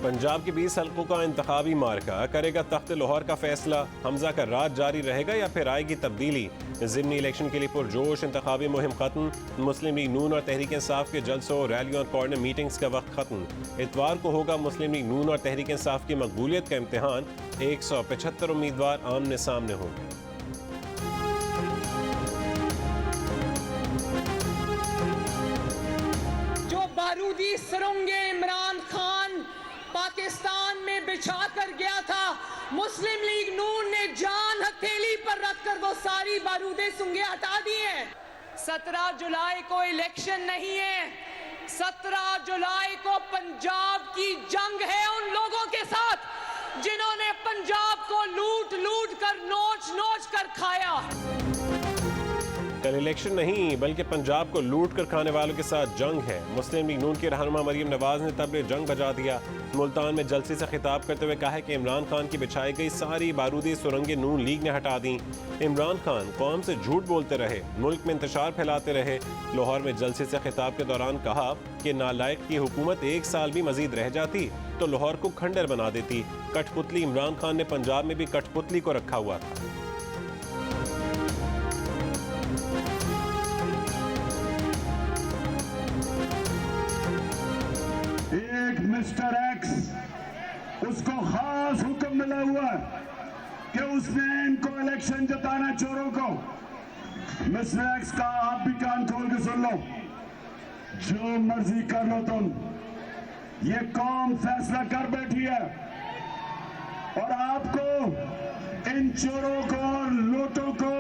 पंजाब के 20 हल्कों का इंतखाबी मार्का करेगा तख्त लाहौर का फैसला। हमजा का राज जारी रहेगा या फिर आएगी तब्दीली। ज़िमनी इलेक्शन के लिए पुरजोश इंतखाबी मुहिम खत्म। मुस्लिम लीग नून और तहरीक इंसाफ के जलसों, रैलियों और कॉर्नर मीटिंग्स का वक्त खत्म। इतवार को होगा मुस्लिम लीग नून और तहरीक इंसाफ की मकबूलियत का इम्तिहान। 175 उम्मीदवार आमने सामने होंगे। जो बारूदी सुरंगें इमरान खान पाकिस्तान में बिछा कर गया था, मुस्लिम लीग नून ने जान हथेली पर रखकर वो सारी बारूदे सुंगे हटा दी हैं। 17 जुलाई को इलेक्शन नहीं है, 17 जुलाई को पंजाब की जंग है उन लोगों के साथ जिन्होंने पंजाब को लूट लूट कर नोच नोच कर खाया। कल इलेक्शन नहीं बल्कि पंजाब को लूट कर खाने वालों के साथ जंग है। मुस्लिम लीग नून के रहनुमा मरियम नवाज ने तबले जंग बजा दिया। मुल्तान में जलसे से खिताब करते हुए कहा कि इमरान खान की बिछाई गई सारी बारूदी सुरंगें नून लीग ने हटा दी। इमरान खान कौम से झूठ बोलते रहे, मुल्क में इंतशार फैलाते रहे। लाहौर में जलसे से खिताब के दौरान कहा कि नालायक की हुकूमत 1 साल भी मजीद रह जाती तो लाहौर को खंडर बना देती। कठपुतली इमरान खान ने पंजाब में भी कठपुतली को रखा हुआ था। एक मिस्टर एक्स, उसको खास हुक्म मिला हुआ है कि उसने इनको इलेक्शन जिताना, चोरों को। मिस्टर एक्स का आप भी कान खोल के सुन लो, जो मर्जी कर लो तुम, ये कौम फैसला कर बैठी है और आपको इन चोरों को और लोटों को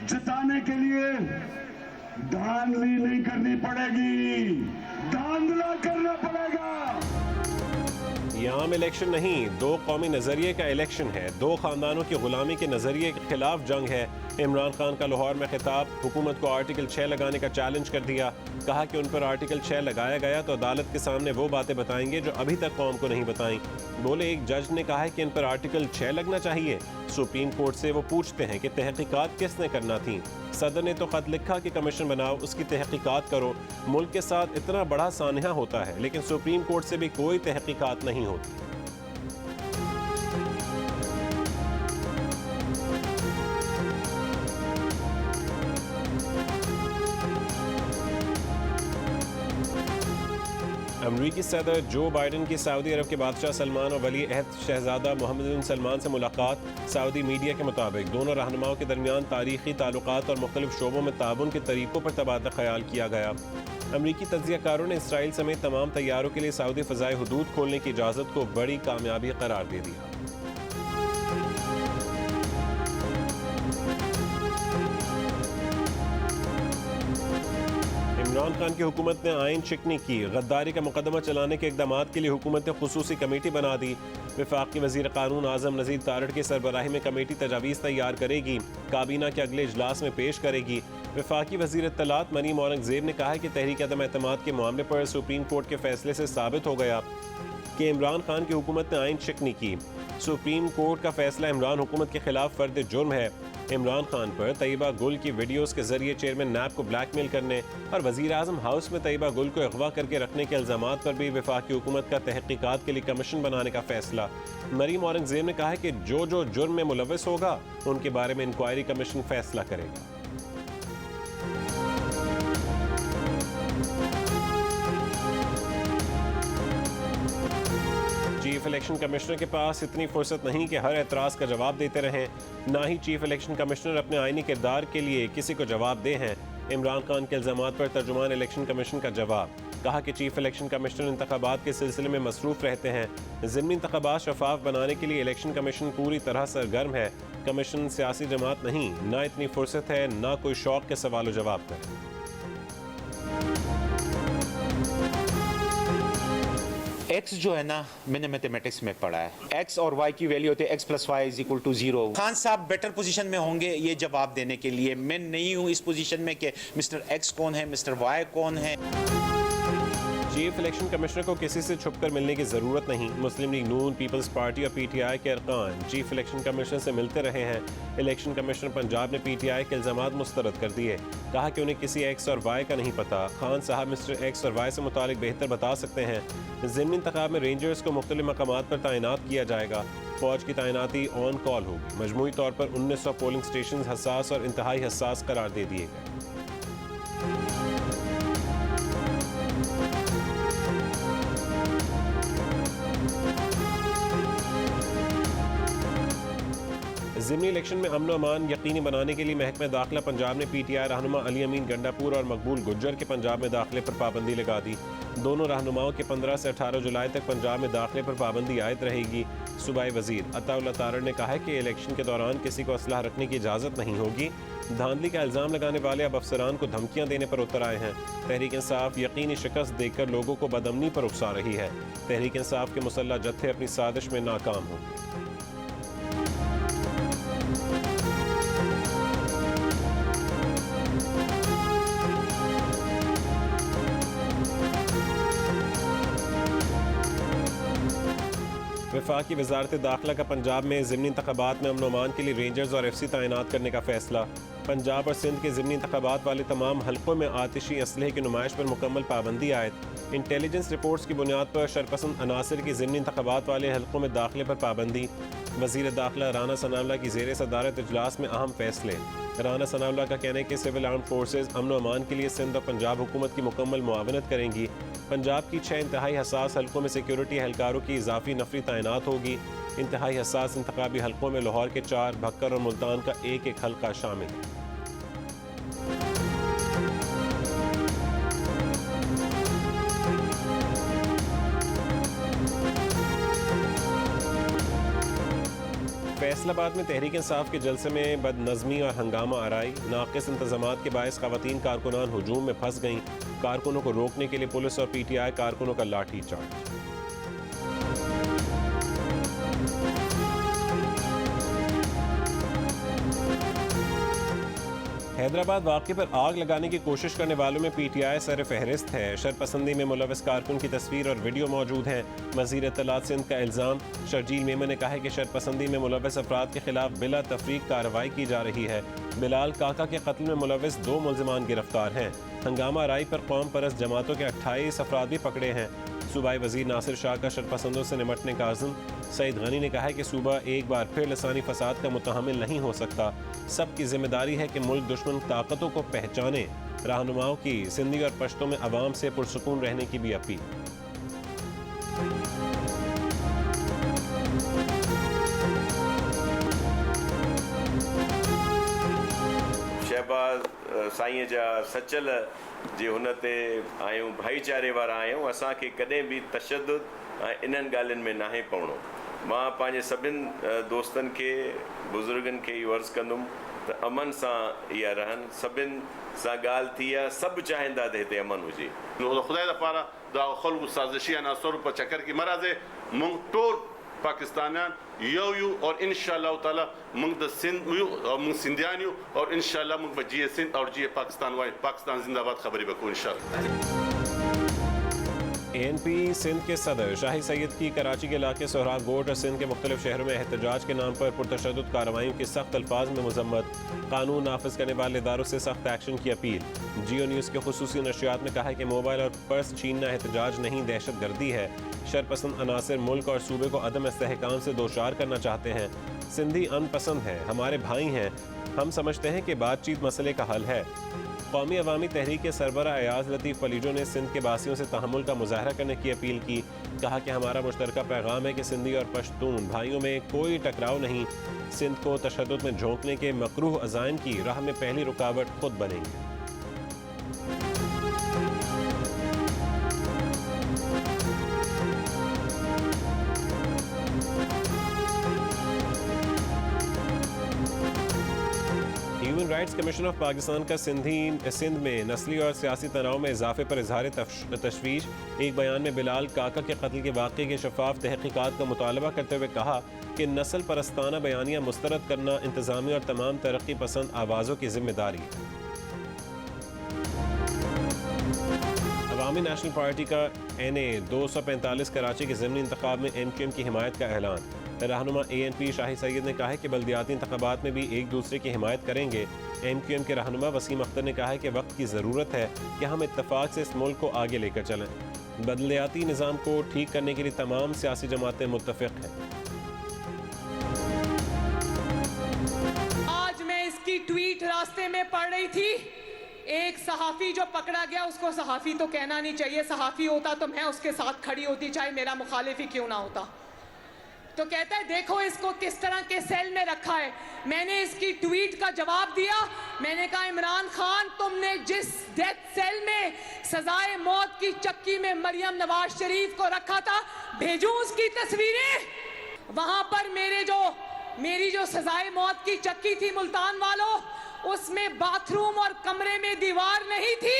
जिताने के लिए धांधली नहीं करनी पड़ेगी, धांधला करना पड़ेगा। ये आम इलेक्शन नहीं, 2 कौमी नजरिए का इलेक्शन है। 2 खानदानों की गुलामी के नजरिए के खिलाफ जंग है। इमरान खान का लाहौर में खिताब, हुकूमत को आर्टिकल 6 लगाने का चैलेंज कर दिया। कहा कि उन पर आर्टिकल 6 लगाया गया तो अदालत के सामने वो बातें बताएंगे जो अभी तक कौम को नहीं बताई। बोले एक जज ने कहा है कि इन पर आर्टिकल 6 लगना चाहिए। सुप्रीम कोर्ट से वो पूछते हैं कि तहकीकात किसने करना थी। सदर ने तो खत लिखा कि कमीशन बनाओ, उसकी तहकीकात करो। मुल्क के साथ इतना बड़ा सानहा होता है लेकिन सुप्रीम कोर्ट से भी कोई तहकीकात नहीं होती। अमरीकी सदर जो बाइडन की सऊदी अरब के बादशाह सलमान और वली अहद शहजादा मोहम्मद बिन सलमान से मुलाकात। सऊदी मीडिया के मुताबिक दोनों रहनुमाओं के दरमियान तारीखी ताल्लुकात और मुख्तलिफ शोबों में ताउन के तरीकों पर तबादला ख्याल किया गया। अमरीकी तज्जियाकारों ने इसराइल समेत तमाम तैयारों के लिए सऊदी फ़ज़ाई हुदूद खोलने की इजाज़त को बड़ी कामयाबी करार दे दिया। इमरान खान की हुकूमत ने आइन शिकनी की। गद्दारी का मुकदमा चलाने के इकदाम के लिए हुकूमत ने खुसूसी कमेटी बना दी। वफाकी वज़ीर कानून आज़म नज़ीर तारड़ की सरबराही में कमेटी तजावीज़ तैयार करेगी, काबीना के अगले इजलास में पेश करेगी। वफाकी वज़ीर इत्तलात मरीम औरंगज़ेब ने कहा है कि तहरीक अदम एतमाद के मामले पर सुप्रीम कोर्ट के फैसले से साबित हो गया कि इमरान खान की हुकूमत ने आइन शिकनी की। सुप्रीम कोर्ट का फैसला इमरान हुकूमत के खिलाफ फर्द जुर्म है। इमरान खान पर तैयबा गुल की वीडियोस के जरिए चेयरमैन नैब को ब्लैकमेल करने और वज़ीर आज़म हाउस में तैयबा गुल को अगवा करके रखने के इल्ज़ामात पर भी वफाकी हुकूमत का तहकीकात के लिए कमीशन बनाने का फैसला। मरीम औरंगज़ेब ने कहा है कि जो जो जुर्म में मुलव्वस होगा उनके बारे में इंक्वायरी कमीशन फैसला करेगा। चीफ इलेक्शन कमिश्नर के पास इतनी फुर्सत नहीं कि हर एतराज़ का जवाब देते रहें। ना ही चीफ इलेक्शन कमिश्नर अपने आईनी किरदार के लिए किसी को जवाब दे हैं। इमरान खान के इल्ज़ामात पर तर्जुमान इलेक्शन कमीशन का जवाब। कहा कि चीफ इलेक्शन कमिश्नर इंतखाबात के सिलसिले में मसरूफ़ रहते हैं। ज़िमनी इंतखाबात शफाफ बनाने के लिए इलेक्शन कमीशन पूरी तरह सरगर्म है। कमीशन सियासी जमात नहीं, ना इतनी फुर्सत है, ना कोई शौक के सवाल जवाब करे। एक्स जो है ना, मैंने मैथमेटिक्स में पढ़ा है, एक्स और वाई की वैल्यू होती है x + y = 0। खान साहब बेटर पोजीशन में होंगे ये जवाब देने के लिए। मैं नहीं हूँ इस पोजीशन में कि मिस्टर एक्स कौन है, मिस्टर वाई कौन है। चीफ इलेक्शन कमिश्नर को किसी से छुपकर मिलने की जरूरत नहीं। मुस्लिम लीग नून, पीपल्स पार्टी और पीटीआई के अरकान चीफ इलेक्शन कमिश्नर से मिलते रहे हैं। इलेक्शन कमिश्नर पंजाब ने पीटीआई के इल्जामात मुस्तरद कर दिए। कहा कि उन्हें किसी एक्स और वाई का नहीं पता। खान साहब मिस्टर एक्स और वाई से मुतालिक बेहतर बता सकते हैं। ज़िमनी इंतखाब में रेंजर्स को मुख्तलिफ मकामात पर तैनात किया जाएगा। फौज की तैनाती ऑन कॉल होगी। मजमूई तौर पर 1900 पोलिंग स्टेशन हसास और इंतहाई हसास करार दे दिए गए। ज़िमनी इलेक्शन में अमन अमान यकीनी बनाने के लिए महकमा दाखिला पंजाब ने पीटीआई रहनुमा अली अमीन गंडापुर और मकबूल गुज्जर के पंजाब में दाखिले पर पाबंदी लगा दी। दोनों रहनुमाओं के 15 से 18 जुलाई तक पंजाब में दाखिले पर पाबंदी आयद रहेगी। सूबाई वजीर अताउल्लाह तारड़ ने कहा है कि इलेक्शन के दौरान किसी को असलहा रखने की इजाज़त नहीं होगी। धांधली का इल्ज़ाम लगाने वाले अब अफसरान को धमकियां देने पर उतर आए हैं। तहरीक इंसाफ यकीनी शिकस्त देकर लोगों को बदअमनी पर उकसा रही है। तहरीक इंसाफ के मुसल्लह जत्थे अपनी साजिश में नाकाम होंगे। वफाकी वजारत दाखिला का पंजाब में ज़िमनी इंतखाबात में अमन अमान के लिए रेंजर्स और FC तैनात करने का फैसला। पंजाब और सिंध के ज़िमनी इंतखाबात वाले तमाम हल्कों में आतिशी असलहे की नुमाइश पर मुकम्मल पाबंदी आयद। इंटेलिजेंस रिपोर्ट्स की बुनियाद पर शरपसंद अनासर की ज़िमनी इंतखाबात वाले हल्कों में दाखिले पर पाबंदी। वज़ीर दाखिला राना सनाउल्लाह की ज़ेर सदारत इजलास में अहम फैसले। राना सनाउल्लाह का कहना है कि सिविल आर्म फोर्सेज अमन अमान के लिए सिंध और पंजाब हुकूमत की मुकम्मल मुआवनत करेंगी। पंजाब की 6 इंतहाई हसास हल्कों में सिक्योरिटी एहलकारों की इजाफी नफरी तैनात होगी। इंतहाई हसास इंतखाबी हल्कों में लाहौर के 4, भक्कर और मुल्तान का एक हल्का शामिल है। फैसलाबाद में तहरीक इंसाफ के जलसे में बदनज़मी और हंगामा आराई। नाक़िस इंतज़ामात के बायस ख़वातीन कारकुनान हुजूम में फंस गईं। कारकुनों को रोकने के लिए पुलिस और पीटीआई कारकुनों का लाठी चार्ज। हैदराबाद वाक़े पर आग लगाने की कोशिश करने वालों में पीटीआई सर फहरिस्त है। शरपसंदी में मुलव्वस कारकुन की तस्वीर और वीडियो मौजूद है। वज़ीर इत्तलात सिंध का इल्ज़ाम। शर्जील मेमन ने कहा है कि शरपसंदी में मुलव्वस अफराद के खिलाफ बिला तफरीक कार्रवाई की जा रही है। बिलाल काका के कत्ल में मुलव्वस 2 मुल्ज़िमान गिरफ्तार हैं। हंगामा राई पर कौम परस्त जमातों के 28 अफराद भी पकड़े हैं। सूबाई वज़ीर नासिर शाह का शरपसंदों से निमटने का आज़म। सईद गनी ने कहा है कि सूबा एक बार फिर लसानी फसाद का मुतहम्मिल नहीं हो सकता। सबकी जिम्मेदारी है कि मुल्क दुश्मन ताकतों को पहचाने। रहनुमाओं की सिंधी और पश्तों में अवाम से पुरसुकून रहने की भी अपील। शहबाज साईं जा सचल जे हुन ते आहियूं, भाईचारे वारा आहियूं। असांखे कॾहिं बि तशद्दुद ऐं इन्हनि ॻाल्हियुनि में नाहे पवणो। मां पंहिंजे सभिनि दोस्तनि खे, बुज़ुर्गनि खे इहो अर्ज़ु कंदुमि त अमन सां इहा रहनि। सभिनि सां ॻाल्हि थी आहे, सभु चाहींदा त हिते अमन हुजे। खुदा दपारा दा खल्कु साज़िशी अनासर पर चक्कर की मराज़े मुंग टोल पाकिस्तानियान यू और इंशाअल्लाह ताला मुंग द सिंध और मुंग सिंधियान और इंशाअल्लाह मुंग बजिए सिंध और जिए पाकिस्तान वाई पाकिस्तान जिंदाबाद खबरी बको इंशाअल्लाह। ANP सिंध के सदर शाही सैयद की कराची के इलाके सोहराब गोट और सिंध के मुख्तलिफ शहरों में एहतजाज के नाम पर पुरतशद्दुद कार्रवाइयों की सख्त अल्फाज में मजम्मत। कानून नाफिज करने वाले इदारों से सख्त एक्शन की अपील। जियो न्यूज़ के खुसूसी नशियात में कहा है कि मोबाइल और पर्स छीनना एहतजाज नहीं, दहशत गर्दी है। शरपसंद अनासर मुल्क और सूबे को अदम इस्तेहकाम से दोचार करना चाहते हैं। सिंधी अनपसंद हैं, हमारे भाई हैं। हम समझते हैं कि बातचीत मसले का हल है। कौमी अवामी तहरीक के सरबरा एयाज लतीफ़ फलीजो ने सिंध के बासियों से तहम्मुल का मुजाहरा करने की अपील की। कहा कि हमारा मुश्तरका पैगाम है कि सिंधी और पश्तून भाइयों में कोई टकराव नहीं। सिंध को तशद्दुद में झोंकने के मकरूह अज़ाइम की राह में पहली रुकावट खुद बनेंगे। Human rights commission of Pakistan का सिंध में नस्ली और सियासी तनाव में इजाफे पर इजहार तशवीश। एक बयान में बिलाल काका के कत्ल के वाक़े के शफाफ तहक़ीक़ात का मुतालबा करते हुए कहा कि नस्ल परस्ताना बयानियाँ मुस्तरद करना इंतज़ामिया और तमाम तरक्की पसंद आवाज़ों की जिम्मेदारी है। अवामी नेशनल पार्टी का NA 245 कराची के ज़िमनी इंतखाब में MQM की हिमायत का ऐलान। रहनुमा ANP शाही सैयद ने कहा है कि बल्दियाती इंतखाबात में भी एक दूसरे की हिमायत करेंगे। MQM के रहनुमा वसीम अख्तर ने कहा है कि वक्त की ज़रूरत है कि हम इत्तफाक से इस मुल्क को आगे लेकर चलें। बदलियाती निज़ाम को ठीक करने के लिए तमाम सियासी जमातें मुत्तफ़िक़ हैं। आज मैं इसकी ट्वीट रास्ते में पढ़ रही थी, एक सहाफ़ी जो पकड़ा गया, उसको सहाफ़ी तो कहना नहीं चाहिए, सहाफ़ी होता तो मैं उसके साथ खड़ी होती चाहे मेरा मुखालिफ ही क्यों ना होता। तो कहता है देखो इसको किस तरह के सेल में रखा है। मैंने इसकी ट्वीट का जवाब दिया, मैंने कहा इमरान खान तुमने जिस डेथ सेल में सजाए मौत की चक्की में मरियम नवाज शरीफ को रखा था, भेजूं उसकी तस्वीरें। वहां पर मेरी जो सजाए मौत की चक्की थी मुल्तान वालों, उसमें बाथरूम और कमरे में दीवार नहीं थी।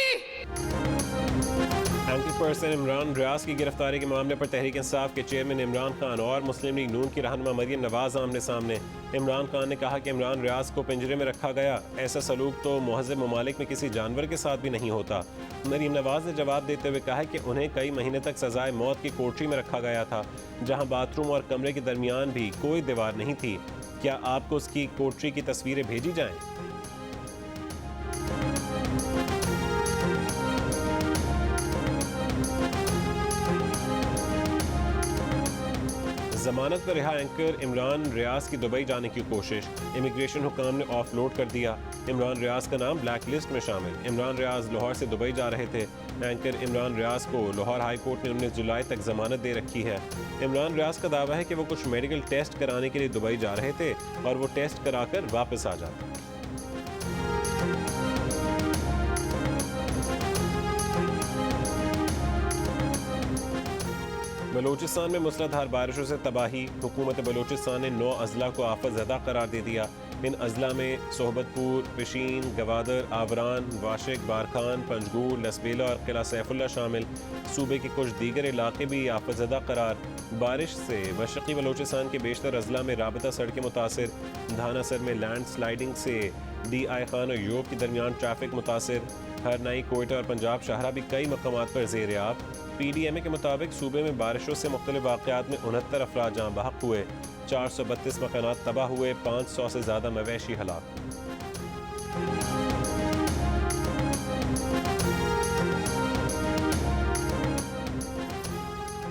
एंटी पर्सन इमरान रियाज की गिरफ्तारी के मामले पर तहरीक इंसाफ के चेयरमैन इमरान खान और मुस्लिम लीग नून की रहनुमा मरियम नवाज आमने सामने। इमरान खान ने कहा कि इमरान रियाज को पिंजरे में रखा गया, ऐसा सलूक तो महज़ब ममालिक में किसी जानवर के साथ भी नहीं होता। मरियम नवाज ने जवाब देते हुए कहा कि उन्हें कई महीने तक सजाए मौत की कोठरी में रखा गया था, जहां बाथरूम और कमरे के दरमियान भी कोई दीवार नहीं थी। क्या आपको उसकी कोठरी की तस्वीरें भेजी जाएं? जमानत पर रिहा एंकर इमरान रियाज की दुबई जाने की कोशिश, इमिग्रेशन हुकाम ने ऑफलोड कर दिया। इमरान रियाज का नाम ब्लैक लिस्ट में शामिल। इमरान रियाज लाहौर से दुबई जा रहे थे। एंकर इमरान रियाज को लाहौर हाई कोर्ट ने 19 जुलाई तक जमानत दे रखी है। इमरान रियाज का दावा है कि वो कुछ मेडिकल टेस्ट कराने के लिए दुबई जा रहे थे और वो टेस्ट कराकर वापस आ जाते। बलूचिस्तान में मूसलाधार बारिशों से तबाही, हुकूमत बलूचिस्तान ने 9 अजला को आफत ज़दा करार दे दिया। इन अजला में सोहबतपुर, पिशीन, गवादर, आवरान, वाशिक, बारखान, पंजगूर, लसबेला और किला सैफुल्ला शामिल। सूबे के कुछ दीगर इलाके भी आफत ज़दा करार। बारिश से मशरक़ी बलूचिस्तान के बेशतर अजला में राबता सड़कें मुतासिर। धानासर में लैंड स्लाइडिंग से DI खान और योग के दरमियान ट्रैफिक मुतासिर। हरनाई, कोयटा और पंजाब शाहरा भी कई मकामात पर ज़ेर-ए-आब। PDMA के मुताबिक सूबे में बारिशों से मुख्तलिफ वाक़यात में 69 अफराद जाँ बहक हुए, 432 मकानात तबाह हुए, 500 से ज़्यादा मवेशी हलाक।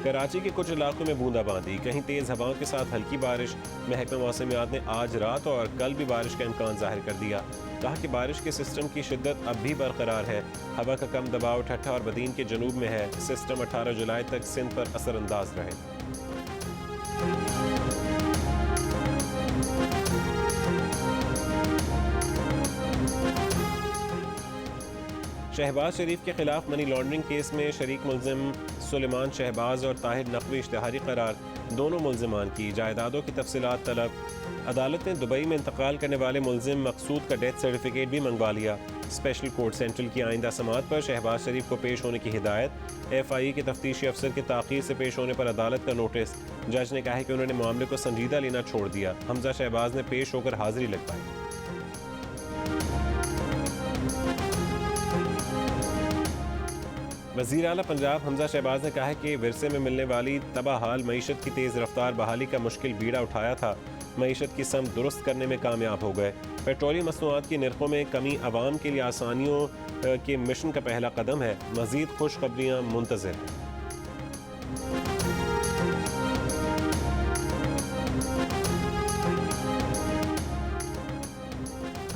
कराची के कुछ इलाकों में बूंदाबांदी, कहीं तेज़ हवाओं के साथ हल्की बारिश। महकमा मौसमियात ने आज रात और कल भी बारिश का इम्कान जाहिर कर दिया। कहा कि बारिश के सिस्टम की शिद्दत अब भी बरकरार है। हवा का कम दबाव ठट्ठा और बदीन के जनूब में है। सिस्टम 18 जुलाई तक सिंध पर असरअंदाज रहे। शहबाज शरीफ के खिलाफ मनी लॉन्ड्रिंग केस में शरीक मुल्जिम सुलेमान शहबाज और ताहिर नकवी इश्तिहारी करार। दोनों मुल्जिमान की जायदादों की तफसीलात तलब। अदालत ने दुबई में इंतकाल करने वाले मुल्जिम मकसूद का डेथ सर्टिफिकेट भी मंगवा लिया। स्पेशल कोर्ट सेंट्रल की आइंदा समाअत पर शहबाज शरीफ को पेश होने की हिदायत। FIA के तफ्तीशी अफसर के ताख़ीर से पेश होने पर अदालत का नोटिस। जज ने कहा है कि उन्होंने मामले को संजीदा लेना छोड़ दिया। हमजा शहबाज ने पेश होकर हाजिरी लगवाई। वज़ीर आला पंजाब हमजा शहबाज ने कहा है कि विरसे में मिलने वाली तबाहाल मईशत की तेज़ रफ्तार बहाली का मुश्किल बीड़ा उठाया था। मईशत की सम दुरुस्त करने में कामयाब हो गए। पेट्रोलियम मसनूआत की नरखों में कमी आवाम के लिए आसानियों के मिशन का पहला कदम है। मज़ीद खुशखबरियाँ मुंतज़िर हैं।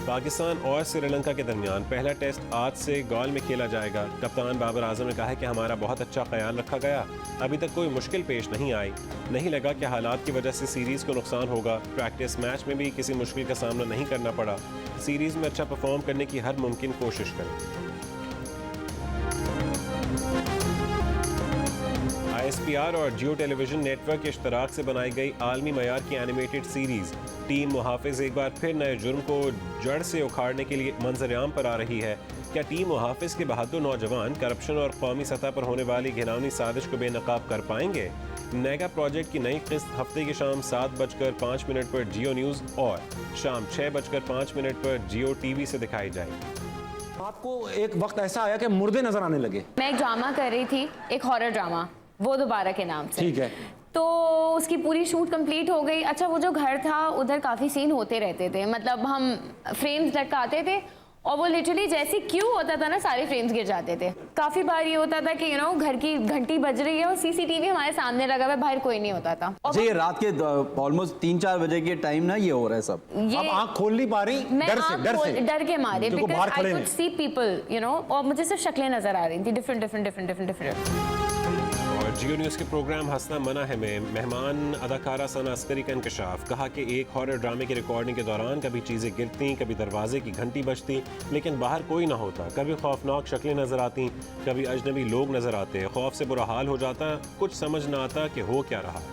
पाकिस्तान और श्रीलंका के दरमियान पहला टेस्ट आज से गॉल में खेला जाएगा। कप्तान बाबर आजम ने कहा है कि हमारा बहुत अच्छा ख्याल रखा गया, अभी तक कोई मुश्किल पेश नहीं आई। नहीं लगा कि हालात की वजह से सीरीज़ को नुकसान होगा। प्रैक्टिस मैच में भी किसी मुश्किल का सामना नहीं करना पड़ा। सीरीज़ में अच्छा परफॉर्म करने की हर मुमकिन कोशिश करें। ISPR और जियो टेलीविजन नेटवर्क के इश्तराक से बनाई गई आलमी मयार की एनिमेटेड सीरीज़ टीम मुहाफिज एक बार फिर नए जुर्म को जड़ से उखाड़ने के लिए मंजर-ए-आम पर आ रही है। क्या टीम मुहाफिज के बहादुर नौजवान करप्शन और कौमी सतह पर होने वाली घिनौनी साजिश को बेनकाब कर पाएंगे? नेगा प्रोजेक्ट की नई किस्त हफ्ते की शाम 7:05 पर जियो न्यूज़ और शाम 6:05 पर जियो TV से दिखाई जाएगी। रात को एक वक्त ऐसा आया कि मुर्दे नजर आने लगे। मैं एक ड्रामा कर रही थी, एक हॉरर ड्रामा, वो दोबारा के नाम से। ठीक है। तो उसकी पूरी शूट कंप्लीट हो गई। अच्छा, वो जो घर था उधर काफ़ी सीन होते रहते थे, मतलब हम फ्रेम्स लटकाते थे और वो लिटरली जैसे क्यों होता था ना, सारे फ्रेम्स गिर जाते थे। काफ़ी बार ये होता था कि घर की घंटी बज रही है और सीसीटीवी हमारे सामने लगा हुआ है, बाहर कोई नहीं होता था। अच्छा, ये रात के ऑलमोस्ट 3-4 बजे के टाइम ना ये हो रहा है सब। अब आंख खोल नहीं पा रही मैं डर के मारे, क्योंकि बाहर खड़े हैं। सी पीपल और मुझे सिर्फ शक्लें नजर आ रही थी, डिफरेंट। और जियो न्यूज़ के प्रोग्राम हंसना मना है में मेहमान अदाकारा सना अस्करी का इंकशाफ। कहा कि एक हॉरर ड्रामे की रिकॉर्डिंग के दौरान कभी चीज़ें गिरती, कभी दरवाजे की घंटी बजती, लेकिन बाहर कोई ना होता। कभी खौफनाक शक्लें नजर आती, कभी अजनबी लोग नजर आते। खौफ से बुरा हाल हो जाता, कुछ समझ ना आता कि हो क्या रहा है।